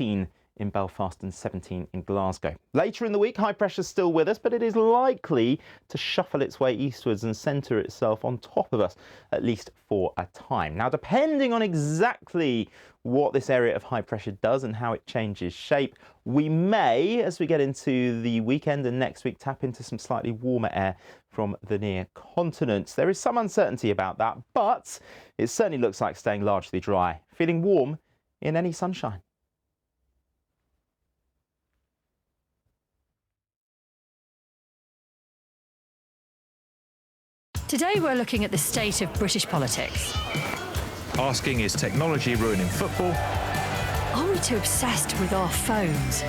in Belfast and 17 in Glasgow. Later in the week, high pressure's still with us, but it is likely to shuffle its way eastwards and centre itself on top of us, at least for a time. Now, depending on exactly what this area of high pressure does and how it changes shape, we may, as we get into the weekend and next week, tap into some slightly warmer air from the near continent. There is some uncertainty about that, but it certainly looks like staying largely dry, feeling warm in any sunshine. Today we're looking at the state of British politics. Asking, is technology ruining football? Are we too obsessed with our phones?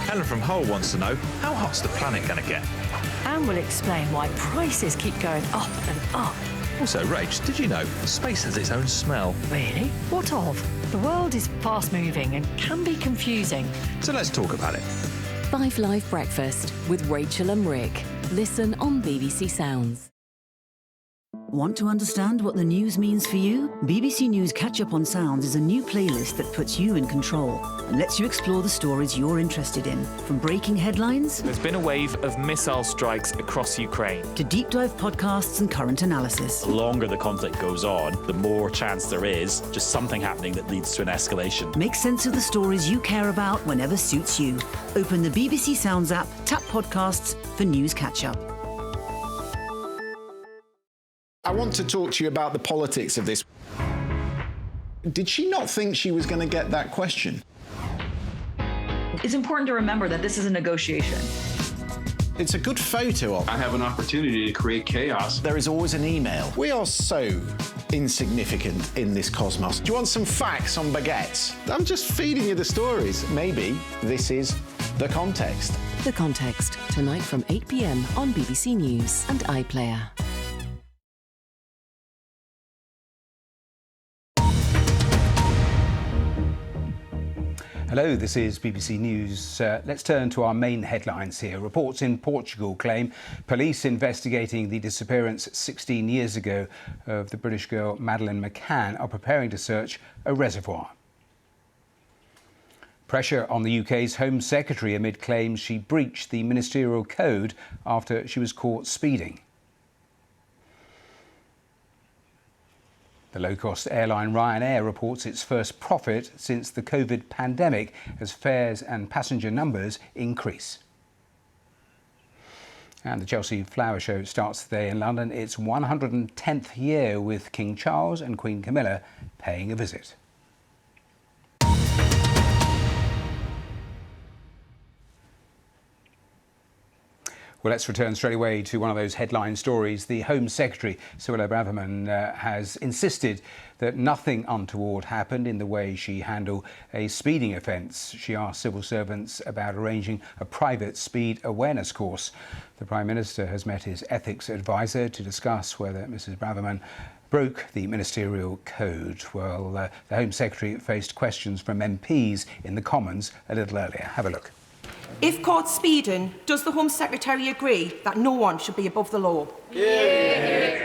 Helen from Hull wants to know, how hot's the planet going to get? And we'll explain why prices keep going up and up. Also, Rach, did you know space has its own smell? Really? What of? The world is fast-moving and can be confusing. So let's talk about it. 5 Live Breakfast with Rachel and Rick. Listen on BBC Sounds. Want to understand what the news means for you? BBC News Catch Up on Sounds is a new playlist that puts you in control and lets you explore the stories you're interested in. From breaking headlines... There's been a wave of missile strikes across Ukraine. ...to deep dive podcasts and current analysis. The longer the conflict goes on, the more chance there is just something happening that leads to an escalation. Make sense of the stories you care about whenever suits you. Open the BBC Sounds app, tap podcasts for News Catch Up. I want to talk to you about the politics of this. Did she not think she was going to get that question? It's important to remember that this is a negotiation. It's a good photo of. I have an opportunity to create chaos. There is always an email. We are so insignificant in this cosmos. Do you want some facts on baguettes? I'm just feeding you the stories. Maybe this is The Context. The Context, tonight from 8 p.m. on BBC News and iPlayer. Hello, this is BBC News. Let's turn to our main headlines here. Reports in Portugal claim police investigating the disappearance 16 years ago of the British girl Madeleine McCann are preparing to search a reservoir. Pressure on the UK's Home Secretary amid claims she breached the Ministerial Code after she was caught speeding. The low-cost airline Ryanair reports its first profit since the COVID pandemic as fares and passenger numbers increase. And the Chelsea Flower Show starts today in London. Its 110th year with King Charles and Queen Camilla paying a visit. Well, let's return straight away to one of those headline stories. The Home Secretary, Suella Braverman, has insisted that nothing untoward happened in the way she handled a speeding offence. She asked civil servants about arranging a private speed awareness course. The Prime Minister has met his ethics advisor to discuss whether Mrs Braverman broke the Ministerial Code. Well, the Home Secretary faced questions from MPs in the Commons a little earlier. Have a look. If caught speeding, does the Home Secretary agree that no one should be above the law? Yeah.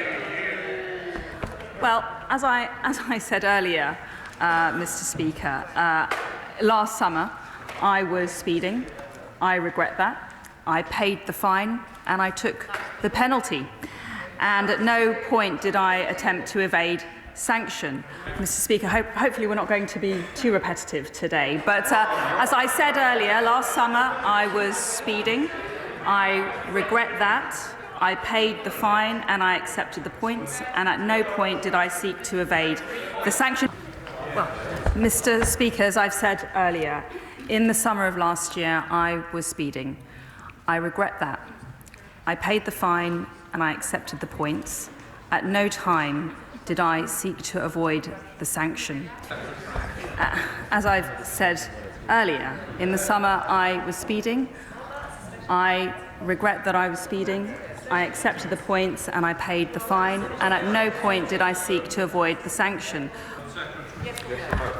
Well, as I said earlier, Mr. Speaker, last summer I was speeding. I regret that. I paid the fine and I took the penalty. And at no point did I attempt to evade sanction. Mr. Speaker, hopefully we're not going to be too repetitive today, but as I said earlier, last summer I was speeding. I regret that. I paid the fine and I accepted the points, and at no point did I seek to evade the sanction. Well, Mr. Speaker, as I've said earlier, in the summer of last year I was speeding. I regret that. I paid the fine and I accepted the points. At no time did I seek to avoid the sanction. As I've said earlier, in the summer I was speeding. I regret that I was speeding. I accepted the points and I paid the fine, and at no point did I seek to avoid the sanction.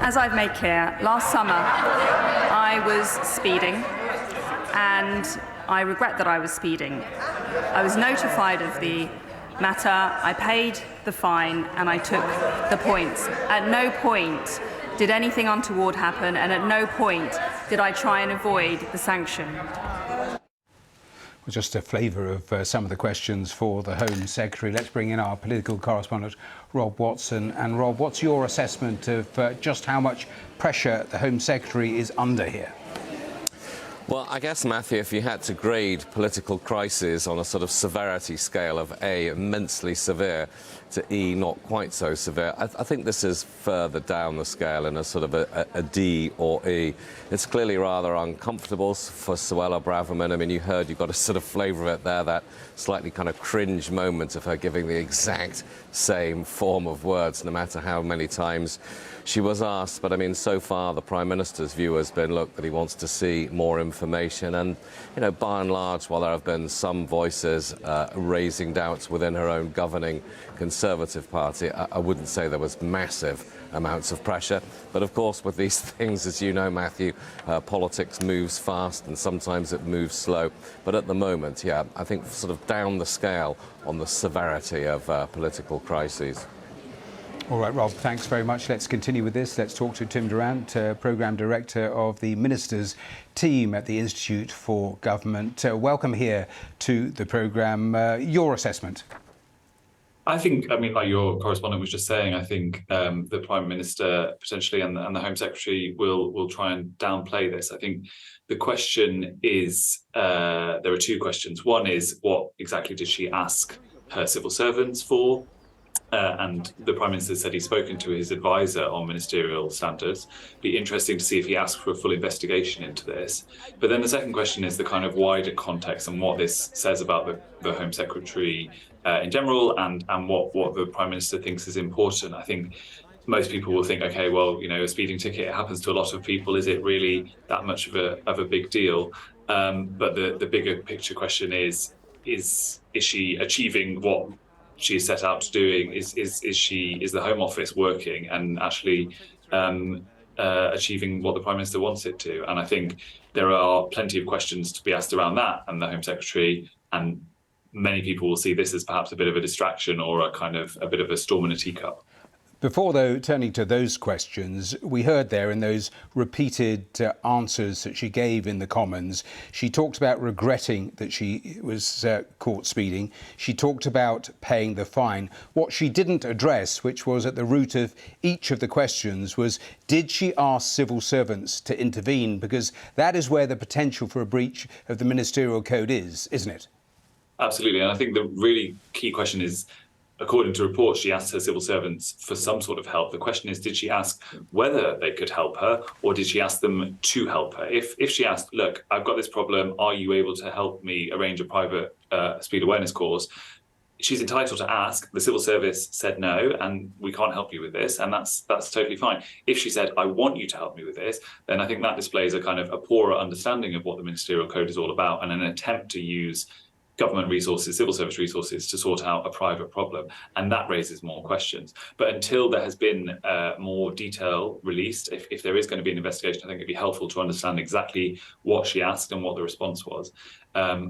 As I've made clear, last summer I was speeding and I regret that I was speeding. I was notified of the matter, I paid the fine and I took the points. At no point did anything untoward happen, and at no point did I try and avoid the sanction. Well, just a flavour of some of the questions for the Home Secretary. Let's bring in our political correspondent, Rob Watson. And Rob, what's your assessment of just how much pressure the Home Secretary is under here? Well, I guess, Matthew, if you had to grade political crises on a sort of severity scale of A, immensely severe, to E, not quite so severe, I think this is further down the scale in a sort of a D or E. It's clearly rather uncomfortable for Suella Braverman. I mean, you got a sort of flavour of it there, that slightly kind of cringe moment of her giving the exact same form of words, no matter how many times she was asked. But I mean, so far the Prime Minister's view has been, look, that he wants to see more information. And, you know, by and large, while there have been some voices raising doubts within her own governing Conservative Party, I wouldn't say there was massive amounts of pressure. But of course, with these things, as you know, Matthew, politics moves fast and sometimes it moves slow. But at the moment, yeah, I think sort of down the scale on the severity of political crises. All right, Rob, thanks very much. Let's continue with this. Let's talk to Tim Durant, Programme Director of the Ministers' team at the Institute for Government. Welcome here to the programme. Your assessment? I think, I mean, like your correspondent was just saying, I think the Prime Minister potentially and the Home Secretary will try and downplay this. I think the question is, there are two questions. One is, what exactly did she ask her civil servants for? And the Prime Minister said he's spoken to his advisor on ministerial standards. Be interesting to see if he asks for a full investigation into this. But then the second question is the kind of wider context and what this says about the Home Secretary in general and what the Prime Minister thinks is important. I think most people will think, okay, well, you know, a speeding ticket, it happens to a lot of people. Is it really that much of a big deal? But the bigger picture question is she achieving what she is set out to doing? Is the Home Office working and actually achieving what the Prime Minister wants it to? And I think there are plenty of questions to be asked around that and the Home Secretary, and many people will see this as perhaps a bit of a distraction or a bit of a storm in a teacup. Before, though, turning to those questions, we heard there in those repeated answers that she gave in the Commons, she talked about regretting that she was caught speeding. She talked about paying the fine. What she didn't address, which was at the root of each of the questions, was did she ask civil servants to intervene? Because that is where the potential for a breach of the Ministerial Code is, isn't it? Absolutely. And I think the really key question is, according to reports, she asked her civil servants for some sort of help. The question is, did she ask whether they could help her, or did she ask them to help her? If she asked, look, I've got this problem, are you able to help me arrange a private speed awareness course? She's entitled to ask. The civil service said no, and we can't help you with this, and that's totally fine. If she said, I want you to help me with this, then I think that displays a kind of a poorer understanding of what the Ministerial Code is all about and an attempt to use government resources, civil service resources to sort out a private problem. And that raises more questions. But until there has been more detail released, if there is going to be an investigation, I think it'd be helpful to understand exactly what she asked and what the response was.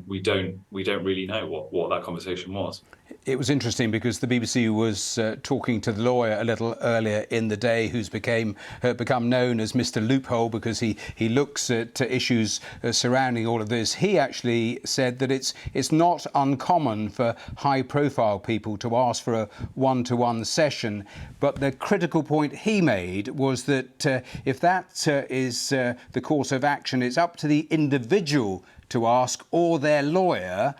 We don't really know what that conversation was. It was interesting because the BBC was talking to the lawyer a little earlier in the day who's become known as Mr. Loophole because he looks at issues surrounding all of this. He actually said that it's not uncommon for high-profile people to ask for a one-to-one session, but the critical point he made was that if that is the course of action, it's up to the individual to ask or their lawyer.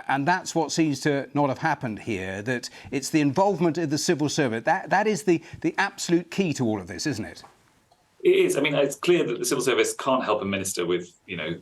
And that's what seems to not have happened here, that it's the involvement of the civil servant. That is the absolute key to all of this, isn't it? It is. I mean, it's clear that the civil service can't help a minister with,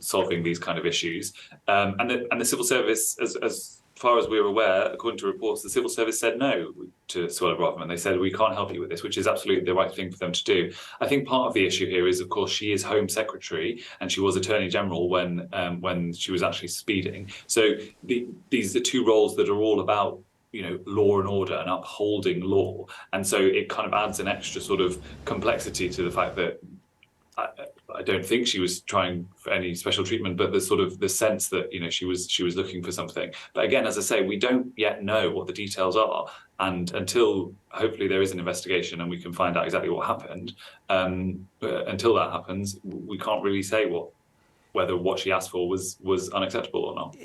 solving these kind of issues. And the civil service, as far as we're aware, according to reports, the civil service said no to Suella Braverman. They said, we can't help you with this, which is absolutely the right thing for them to do. I think part of the issue here is, of course, she is Home Secretary and she was Attorney General when she was actually speeding. So these are two roles that are all about law and order and upholding law. And so it kind of adds an extra sort of complexity to the fact that I don't think she was trying for any special treatment, but the sort of the sense that, you know, she was looking for something. But again, as I say, we don't yet know what the details are, and until hopefully there is an investigation and we can find out exactly what happened. Until that happens, we can't really say whether what she asked for was unacceptable or not.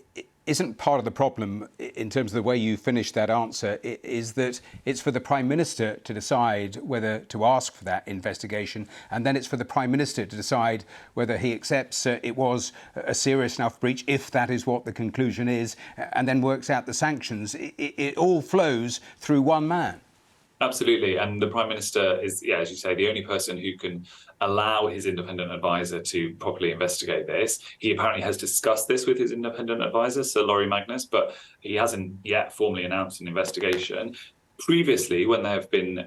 Isn't part of the problem, in terms of the way you finished that answer, is that it's for the Prime Minister to decide whether to ask for that investigation, and then it's for the Prime Minister to decide whether he accepts it was a serious enough breach, if that is what the conclusion is, and then works out the sanctions. It all flows through one man. Absolutely, and the Prime Minister is, yeah, as you say, the only person who can allow his independent advisor to properly investigate this. He apparently has discussed this with his independent advisor, Sir Laurie Magnus, but he hasn't yet formally announced an investigation. Previously, when there have been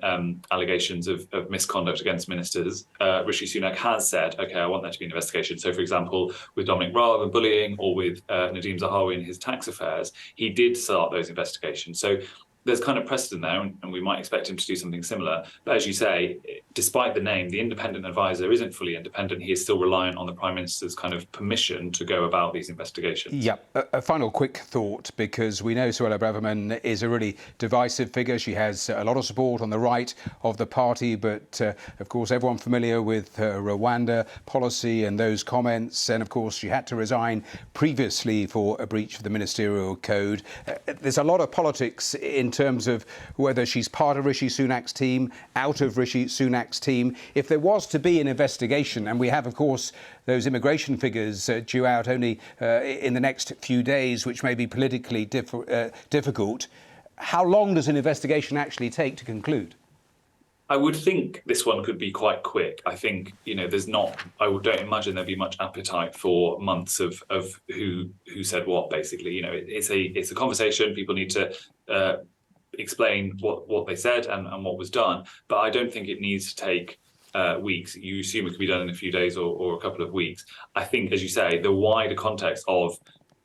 allegations of misconduct against ministers, Rishi Sunak has said, OK, I want there to be an investigation. So, for example, with Dominic Raab and bullying, or with Nadeem Zahawi in his tax affairs, he did start those investigations. So there's kind of precedent there, and we might expect him to do something similar. But as you say, despite the name, the independent advisor isn't fully independent. He is still reliant on the Prime Minister's kind of permission to go about these investigations. Yeah, a final quick thought, because we know Suella Braverman is a really divisive figure. She has a lot of support on the right of the party, but of course everyone familiar with her Rwanda policy and those comments, and of course she had to resign previously for a breach of the Ministerial Code. There's a lot of politics in terms of whether she's part of Rishi Sunak's team, out of Rishi Sunak's team. If there was to be an investigation, and we have, of course, those immigration figures due out only in the next few days, which may be politically difficult, how long does an investigation actually take to conclude? I would think this one could be quite quick. I think, you know, I don't imagine there'd be much appetite for months of who said what, basically. You know, it's a conversation. People need to explain what they said and what was done. But I don't think it needs to take weeks. You assume it could be done in a few days or a couple of weeks. I think, as you say, the wider context of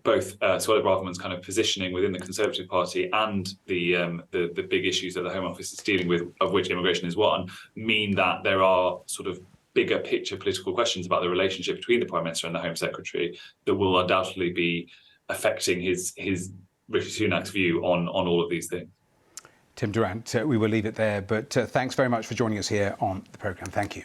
both Suella Braverman's kind of positioning within the Conservative Party and the big issues that the Home Office is dealing with, of which immigration is one, mean that there are sort of bigger picture political questions about the relationship between the Prime Minister and the Home Secretary that will undoubtedly be affecting his Rishi Sunak's view on all of these things. Tim Durrant, we will leave it there, but thanks very much for joining us here on the programme. Thank you.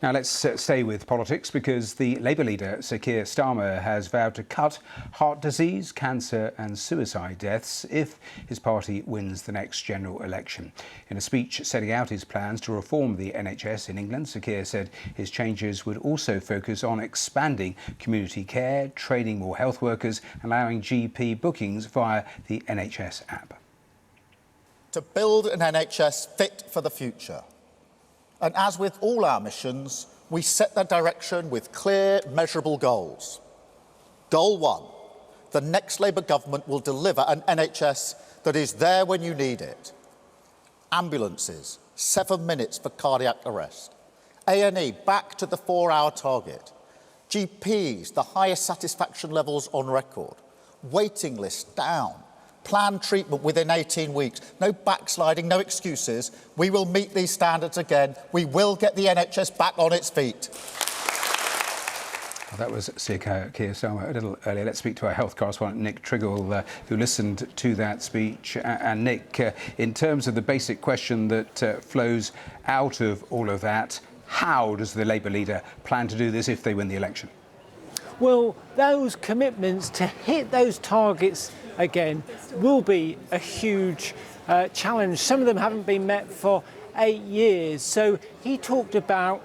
Now let's stay with politics, because the Labour leader, Sir Keir Starmer, has vowed to cut heart disease, cancer and suicide deaths if his party wins the next general election. In a speech setting out his plans to reform the NHS in England, Sir Keir said his changes would also focus on expanding community care, training more health workers, allowing GP bookings via the NHS app. To build an NHS fit for the future. And as with all our missions, we set that direction with clear, measurable goals. Goal 1, the next Labour government will deliver an NHS that is there when you need it. Ambulances, 7 minutes for cardiac arrest. A&E back to the 4-hour target. GPs, the highest satisfaction levels on record. Waiting lists down. Planned treatment within 18 weeks. No backsliding, no excuses. We will meet these standards again. We will get the NHS back on its feet. Well, that was Sir Keir Starmer a little earlier. Let's speak to our health correspondent, Nick Triggle, who listened to that speech. And Nick, in terms of the basic question that flows out of all of that, how does the Labour leader plan to do this if they win the election? Well, those commitments to hit those targets again will be a huge challenge. Some of them haven't been met for 8 years. So he talked about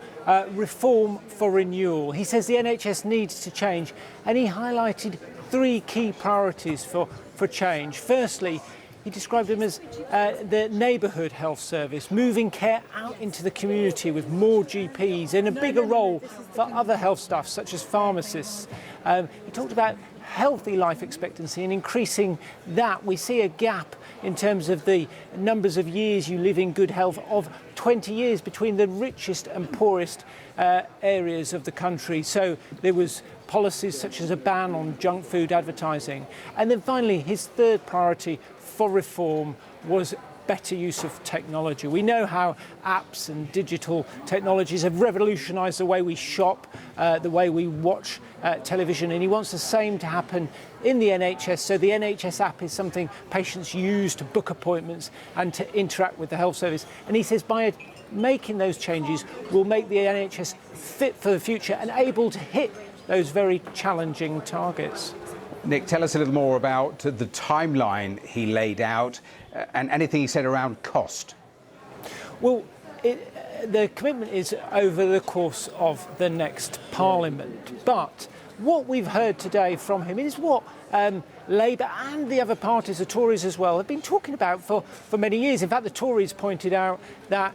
reform for renewal. He says the NHS needs to change, and he highlighted 3 key priorities for change. Firstly, he described them as the neighbourhood health service, moving care out into the community with more GPs and a bigger role for other health staff, such as pharmacists. He talked about healthy life expectancy and increasing that. We see a gap in terms of the numbers of years you live in good health of 20 years between the richest and poorest areas of the country. So there was policies such as a ban on junk food advertising. And then finally, his third priority for reform was better use of technology. We know how apps and digital technologies have revolutionised the way we shop, the way we watch television, and he wants the same to happen in the NHS. So the NHS app is something patients use to book appointments and to interact with the health service. And he says by making those changes, we'll make the NHS fit for the future and able to hit those very challenging targets. Nick, tell us a little more about the timeline he laid out and anything he said around cost. Well, the commitment is over the course of the next Parliament. But what we've heard today from him is what Labour and the other parties, the Tories as well, have been talking about for many years. In fact, the Tories pointed out that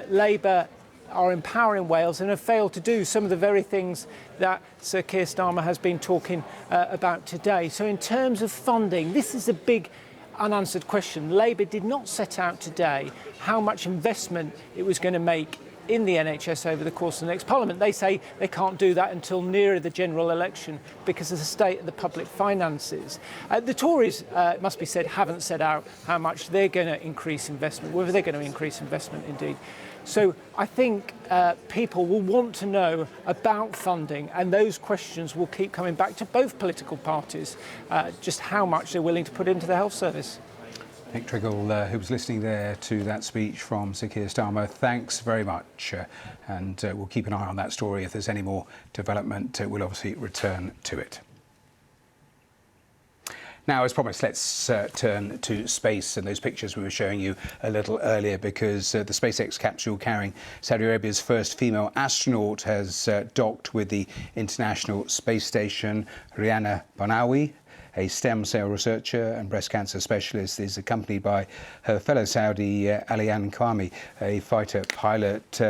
Labour are empowering Wales and have failed to do some of the very things that Sir Keir Starmer has been talking about today. So in terms of funding, this is a big unanswered question. Labour did not set out today how much investment it was going to make in the NHS over the course of the next Parliament. They say they can't do that until nearer the general election because of the state of the public finances. The Tories, it must be said, haven't set out how much they're going to increase investment, whether they're going to increase investment indeed. So I think people will want to know about funding, and those questions will keep coming back to both political parties, just how much they're willing to put into the health service. Nick Triggle, who was listening there to that speech from Sir Keir Starmer, thanks very much. And we'll keep an eye on that story. If there's any more development, we'll obviously return to it. Now, as promised, let's turn to space and those pictures we were showing you a little earlier, because the SpaceX capsule carrying Saudi Arabia's first female astronaut has docked with the International Space Station. Rihanna Banawi, a stem cell researcher and breast cancer specialist, is accompanied by her fellow Saudi, Alian Kwame, a fighter pilot.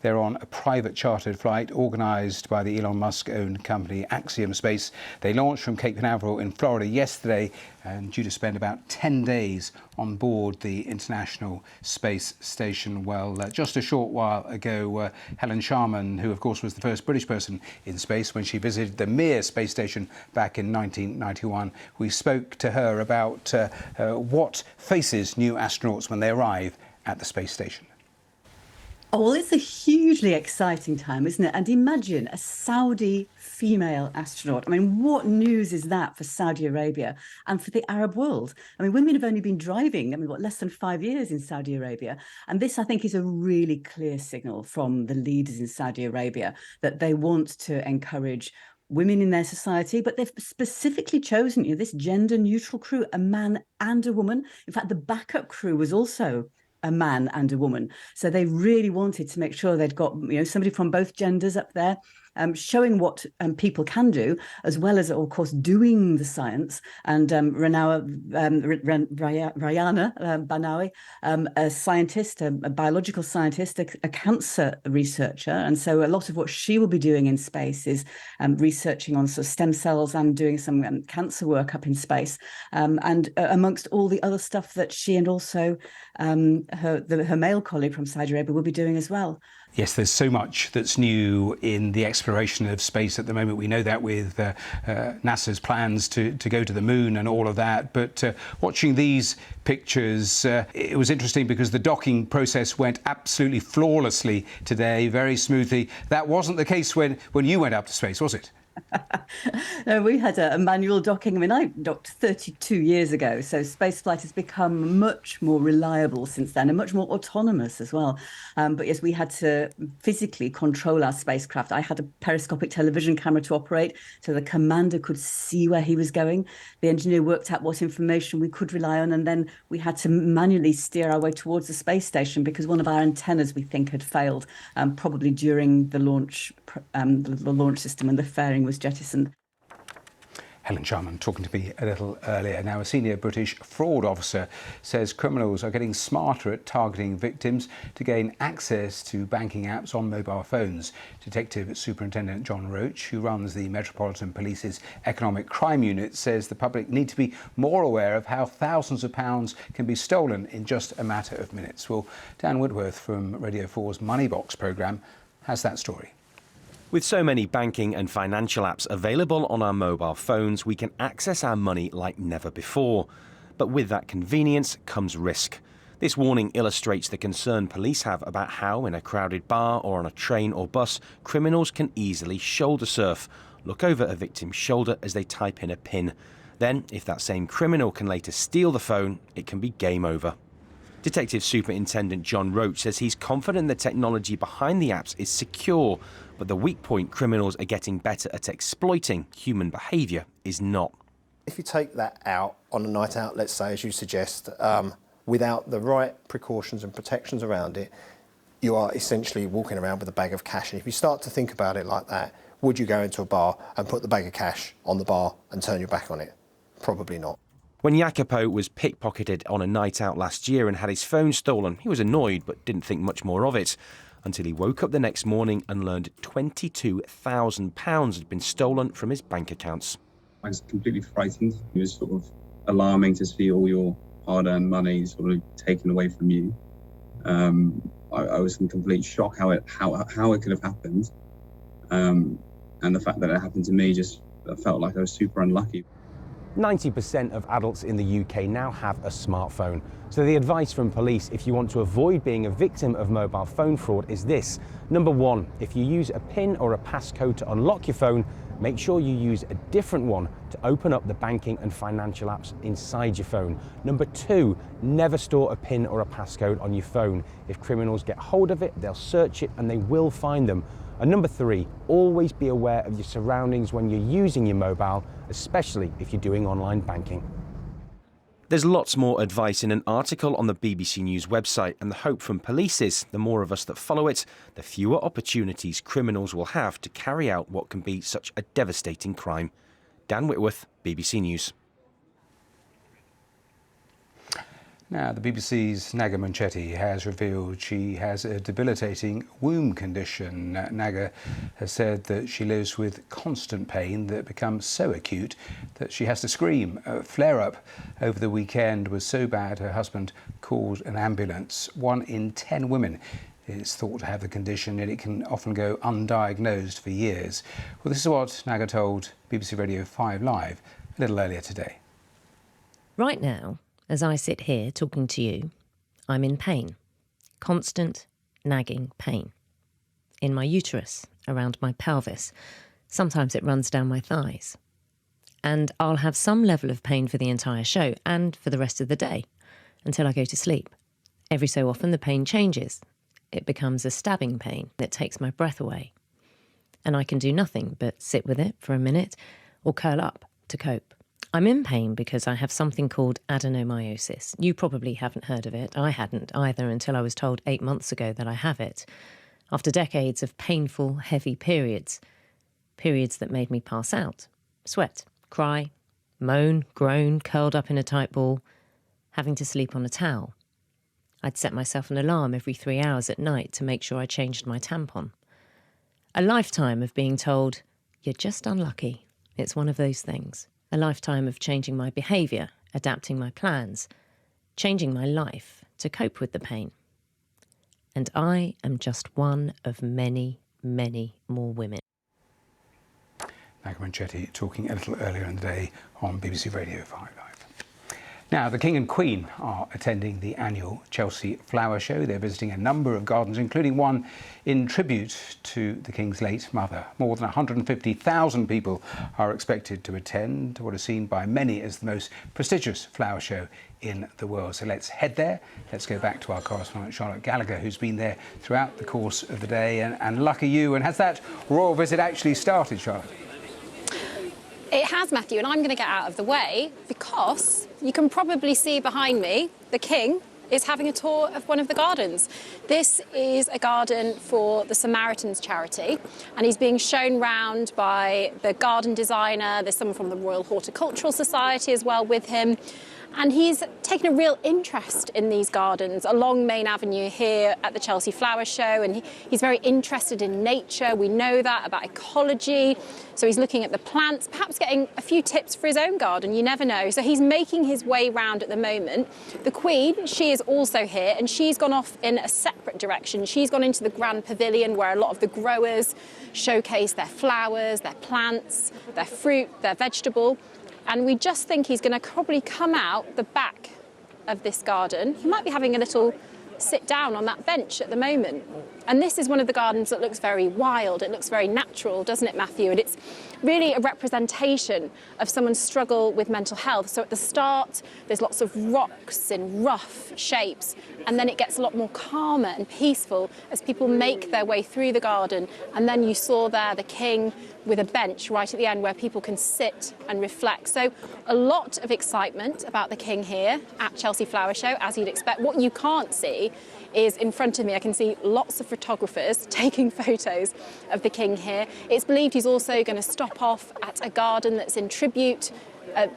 They're on a private chartered flight organised by the Elon Musk-owned company Axiom Space. They launched from Cape Canaveral in Florida yesterday and due to spend about 10 days on board the International Space Station. Well, just a short while ago, Helen Sharman, who of course was the first British person in space when she visited the Mir space station back in 1991, we spoke to her about what faces new astronauts when they arrive at the space station. Oh, well, it's a hugely exciting time, isn't it? And imagine a Saudi female astronaut. I mean, what news is that for Saudi Arabia and for the Arab world? I mean, women have only been driving, less than 5 years in Saudi Arabia. And this, I think, is a really clear signal from the leaders in Saudi Arabia that they want to encourage women in their society, but they've specifically chosen this gender-neutral crew, a man and a woman. In fact, the backup crew was also a man and a woman. So they really wanted to make sure they'd got somebody from both genders up there, showing what people can do, as well as, of course, doing the science. And Rihanna Banawi, a scientist, a biological scientist, a cancer researcher. And so a lot of what she will be doing in space is researching on sort of stem cells and doing some cancer work up in space. And amongst all the other stuff that she and also her male colleague from Saudi Arabia will be doing as well. Yes, there's so much that's new in the exploration of space at the moment. We know that with NASA's plans to go to the moon and all of that. But watching these pictures, it was interesting because the docking process went absolutely flawlessly today, very smoothly. That wasn't the case when you went up to space, was it? No, we had a manual docking. I mean, I docked 32 years ago, so spaceflight has become much more reliable since then and much more autonomous as well. But yes, we had to physically control our spacecraft. I had a periscopic television camera to operate, so the commander could see where he was going. The engineer worked out what information we could rely on, and then we had to manually steer our way towards the space station because one of our antennas, we think, had failed, probably during the launch system when the fairing was jettisoned. Helen Sharman talking to me a little earlier. Now, a senior British fraud officer says criminals are getting smarter at targeting victims to gain access to banking apps on mobile phones. Detective Superintendent John Roach, who runs the Metropolitan Police's Economic Crime Unit, says the public need to be more aware of how thousands of pounds can be stolen in just a matter of minutes. Well, Dan Woodworth from Radio 4's Money Box programme has that story. With so many banking and financial apps available on our mobile phones, we can access our money like never before. But with that convenience comes risk. This warning illustrates the concern police have about how, in a crowded bar or on a train or bus, criminals can easily shoulder surf, look over a victim's shoulder as they type in a PIN. Then, if that same criminal can later steal the phone, it can be game over. Detective Superintendent John Roach says he's confident the technology behind the apps is secure, but the weak point criminals are getting better at exploiting human behaviour is not. If you take that out on a night out, let's say, as you suggest, without the right precautions and protections around it, you are essentially walking around with a bag of cash. And if you start to think about it like that, would you go into a bar and put the bag of cash on the bar and turn your back on it? Probably not. When Jacopo was pickpocketed on a night out last year and had his phone stolen, he was annoyed but didn't think much more of it, until he woke up the next morning and learned £22,000 had been stolen from his bank accounts. I was completely frightened. It was sort of alarming to see all your hard-earned money sort of taken away from you. I was in complete shock how it could have happened, and the fact that it happened to me just felt like I was super unlucky. 90% of adults in the UK now have a smartphone. So the advice from police if you want to avoid being a victim of mobile phone fraud is this. Number one, if you use a PIN or a passcode to unlock your phone, make sure you use a different one to open up the banking and financial apps inside your phone. Number two, never store a PIN or a passcode on your phone. If criminals get hold of it, they'll search it and they will find them. And number three, always be aware of your surroundings when you're using your mobile, especially if you're doing online banking. There's lots more advice in an article on the BBC News website, and the hope from police is the more of us that follow it, the fewer opportunities criminals will have to carry out what can be such a devastating crime. Dan Whitworth, BBC News. Now, the BBC's Naga Munchetti has revealed she has a debilitating womb condition. Naga has said that she lives with constant pain that becomes so acute that she has to scream. A flare-up over the weekend was so bad her husband called an ambulance. 1 in 10 women is thought to have the condition, and it can often go undiagnosed for years. Well, this is what Naga told BBC Radio 5 Live a little earlier today. Right now, as I sit here talking to you, I'm in pain. Constant, nagging pain. In my uterus, around my pelvis. Sometimes it runs down my thighs. And I'll have some level of pain for the entire show and for the rest of the day, until I go to sleep. Every so often the pain changes. It becomes a stabbing pain that takes my breath away. And I can do nothing but sit with it for a minute or curl up to cope. I'm in pain because I have something called adenomyosis. You probably haven't heard of it. I hadn't either until I was told 8 months ago that I have it. After decades of painful, heavy periods that made me pass out, sweat, cry, moan, groan, curled up in a tight ball, having to sleep on a towel. I'd set myself an alarm every 3 hours at night to make sure I changed my tampon. A lifetime of being told, you're just unlucky. It's one of those things. A lifetime of changing my behaviour, adapting my plans, changing my life to cope with the pain. And I am just one of many, many more women. Naga Munchetti talking a little earlier in the day on BBC Radio 5 Live. Now, the King and Queen are attending the annual Chelsea Flower Show. They're visiting a number of gardens, including one in tribute to the King's late mother. More than 150,000 people are expected to attend what is seen by many as the most prestigious flower show in the world. So let's head there. Let's go back to our correspondent Charlotte Gallagher, who's been there throughout the course of the day. And lucky you. And has that royal visit actually started, Charlotte? It has, Matthew, and I'm going to get out of the way because you can probably see behind me the King is having a tour of one of the gardens. This is a garden for the Samaritans charity, and he's being shown round by the garden designer. There's someone from the Royal Horticultural Society as well with him. And he's taken a real interest in these gardens along Main Avenue here at the Chelsea Flower Show. And he's very interested in nature. We know that about ecology. So he's looking at the plants, perhaps getting a few tips for his own garden. You never know. So he's making his way round at the moment. The Queen, she is also here, and she's gone off in a separate direction. She's gone into the Grand Pavilion where a lot of the growers showcase their flowers, their plants, their fruit, their vegetable. And we just think he's going to probably come out the back of this garden, you might be having a little sit down on that bench at the moment. And this is one of the gardens that looks very wild. It looks very natural, doesn't it, Matthew? And it's really a representation of someone's struggle with mental health. So at the start, there's lots of rocks in rough shapes, and then it gets a lot more calmer and peaceful as people make their way through the garden. And then you saw there the king with a bench right at the end where people can sit and reflect. So a lot of excitement about the king here at Chelsea Flower Show, as you'd expect. What you can't see is in front of me, I can see lots of photographers taking photos of the king here. It's believed he's also going to stop off at a garden that's in tribute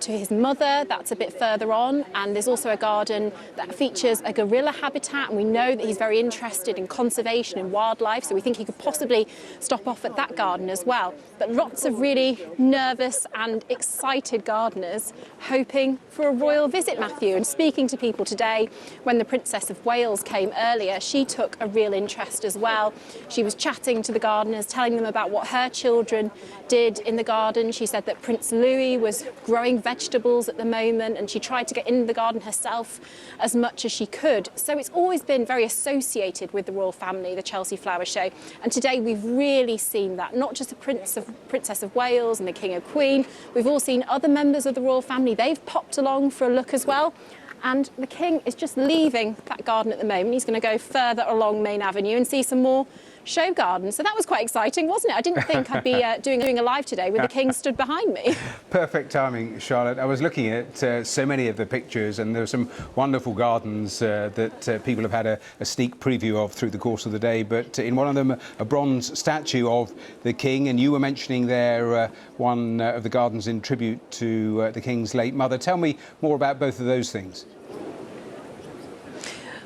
to his mother, that's a bit further on, and there's also a garden that features a gorilla habitat, and we know that he's very interested in conservation and wildlife, so we think he could possibly stop off at that garden as well. But lots of really nervous and excited gardeners hoping for a royal visit, Matthew. And speaking to people today, when the Princess of Wales came earlier, she took a real interest as well. She was chatting to the gardeners, telling them about what her children did in the garden. She said that Prince Louis was growing vegetables at the moment, and she tried to get in the garden herself as much as she could. So it's always been very associated with the royal family, the Chelsea Flower Show. And today we've really seen that, not just the Princess of Wales and the King and Queen. We've all seen other members of the royal family. They've popped along for a look as well. And the king is just leaving that garden at the moment. He's going to go further along Main Avenue and see some more show gardens. So that was quite exciting, wasn't it? I didn't think I'd be doing a live today with the king stood behind me. Perfect timing, Charlotte. I was looking at so many of the pictures, and there were some wonderful gardens that people have had a sneak preview of through the course of the day. But in one of them, a bronze statue of the king, and you were mentioning there one of the gardens in tribute to the king's late mother. Tell me more about both of those things.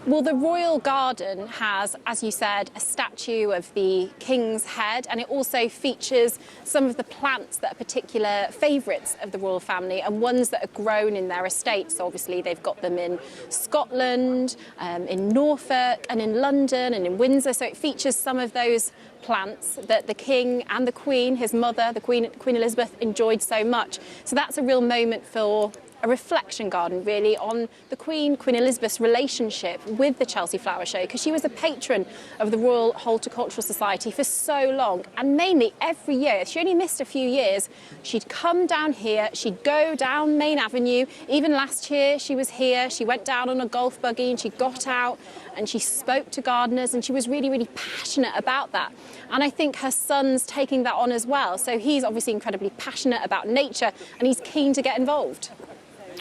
Well, the Royal Garden has, as you said, a statue of the King's head, and it also features some of the plants that are particular favourites of the royal family and ones that are grown in their estates. So obviously they've got them in Scotland, in Norfolk and in London and in Windsor. So it features some of those plants that the King and the Queen, his mother, the Queen Elizabeth, enjoyed so much. So that's a real moment for a reflection garden, really, on the Queen Elizabeth's relationship with the Chelsea Flower Show, because she was a patron of the Royal Horticultural Society for so long, and mainly every year. She only missed a few years. She'd come down here, she'd go down Main Avenue. Even last year she was here. She went down on a golf buggy and she got out and she spoke to gardeners, and she was really, really passionate about that. And I think her son's taking that on as well. So he's obviously incredibly passionate about nature and he's keen to get involved.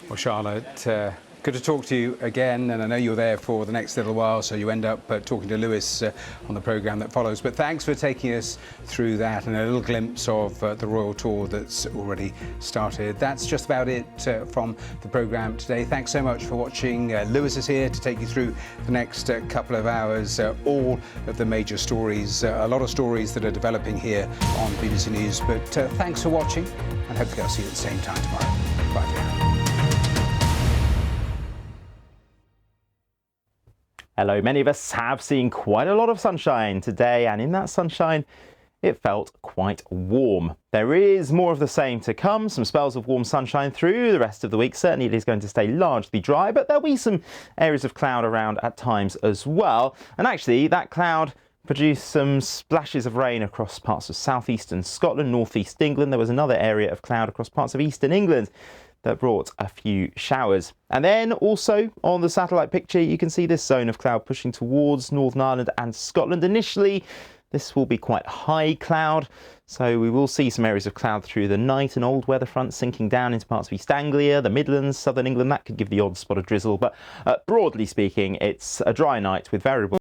Well, Charlotte, good to talk to you again, and I know you're there for the next little while, so you end up talking to Lewis on the programme that follows. But thanks for taking us through that and a little glimpse of the royal tour that's already started. That's just about it from the programme today. Thanks so much for watching. Lewis is here to take you through the next couple of hours, all of the major stories, a lot of stories that are developing here on BBC News. But thanks for watching, and hopefully I'll see you at the same time tomorrow. Bye for now. Hello, many of us have seen quite a lot of sunshine today, and in that sunshine it felt quite warm. There is more of the same to come, some spells of warm sunshine through the rest of the week. Certainly it is going to stay largely dry, but there'll be some areas of cloud around at times as well. And actually that cloud produced some splashes of rain across parts of southeastern Scotland, northeast England. There was another area of cloud across parts of eastern England that brought a few showers. And then also on the satellite picture, you can see this zone of cloud pushing towards Northern Ireland and Scotland. Initially, this will be quite high cloud, so we will see some areas of cloud through the night, and old weather fronts sinking down into parts of East Anglia, the Midlands, southern England. That could give the odd spot of drizzle, but broadly speaking, it's a dry night with variable